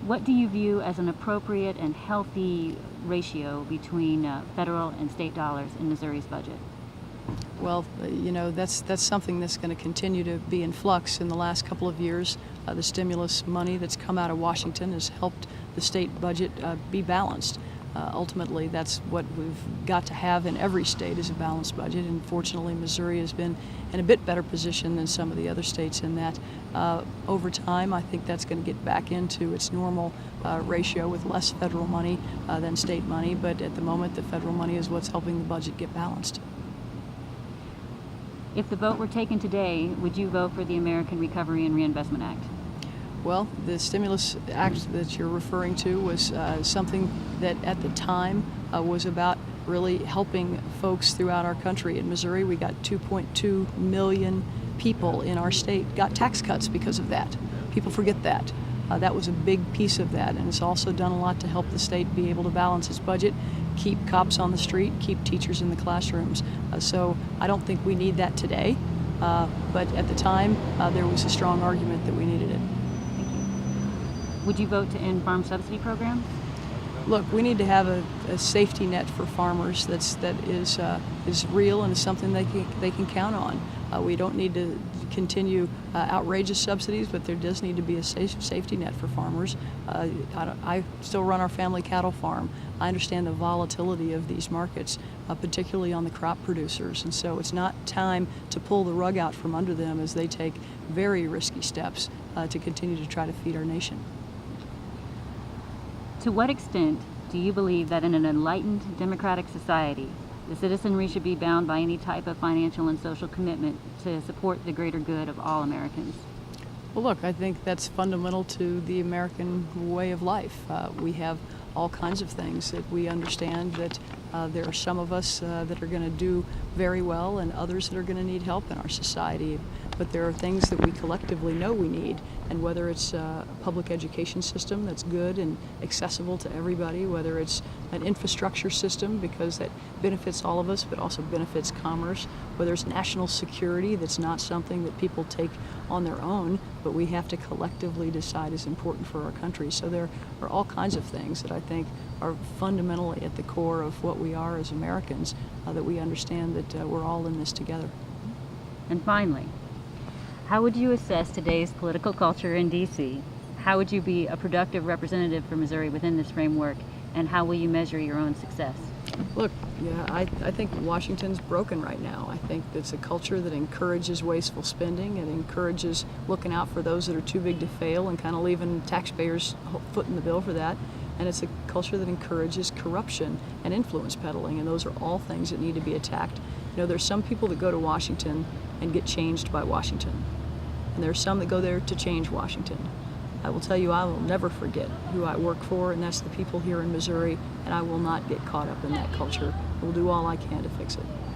What do you view as an appropriate and healthy ratio between federal and state dollars in Missouri's budget? Well, that's something that's going to continue to be in flux. In the last couple of years, the stimulus money that's come out of Washington has helped the state budget be balanced. Ultimately, that's what we've got to have in every state is a balanced budget, and fortunately Missouri has been in a bit better position than some of the other states in that. Over time, I think that's going to get back into its normal ratio with less federal money than state money, but at the moment the federal money is what's helping the budget get balanced. If the vote were taken today, would you vote for the American Recovery and Reinvestment Act? Well, the stimulus act that you're referring to was something that at the time was about really helping folks throughout our country. In Missouri, we got 2.2 million people in our state got tax cuts because of that. People forget that. That was a big piece of that, and it's also done a lot to help the state be able to balance its budget, keep cops on the street, keep teachers in the classrooms. So I don't think we need that today, but at the time there was a strong argument that we needed it. Thank you. Would you vote to end farm subsidy programs? Look, we need to have a safety net for farmers that is real and is something they can count on. We don't need to continue outrageous subsidies, but there does need to be a safety net for farmers. I still run our family cattle farm. I understand the volatility of these markets, particularly on the crop producers, and so it's not time to pull the rug out from under them as they take very risky steps to continue to try to feed our nation. To what extent do you believe that in an enlightened democratic society, the citizenry should be bound by any type of financial and social commitment to support the greater good of all Americans? Well, look, I think that's fundamental to the American way of life. We have all kinds of things that we understand that there are some of us that are going to do very well and others that are going to need help in our society. But there are things that we collectively know we need, and whether it's a public education system that's good and accessible to everybody, whether it's an infrastructure system because that benefits all of us but also benefits commerce, whether it's national security that's not something that people take on their own, but we have to collectively decide is important for our country. So there are all kinds of things that I think are fundamentally at the core of what we are as Americans, that we understand that we're all in this together. And finally, how would you assess today's political culture in D.C.? How would you be a productive representative for Missouri within this framework, and how will you measure your own success? Look, I think Washington's broken right now. I think it's a culture that encourages wasteful spending and encourages looking out for those that are too big to fail and kind of leaving taxpayers footing the bill for that. And it's a culture that encourages corruption and influence peddling, and those are all things that need to be attacked. There's some people that go to Washington and get changed by Washington, and there's some that go there to change Washington. I will tell you, I will never forget who I work for, and that's the people here in Missouri, and I will not get caught up in that culture. I will do all I can to fix it.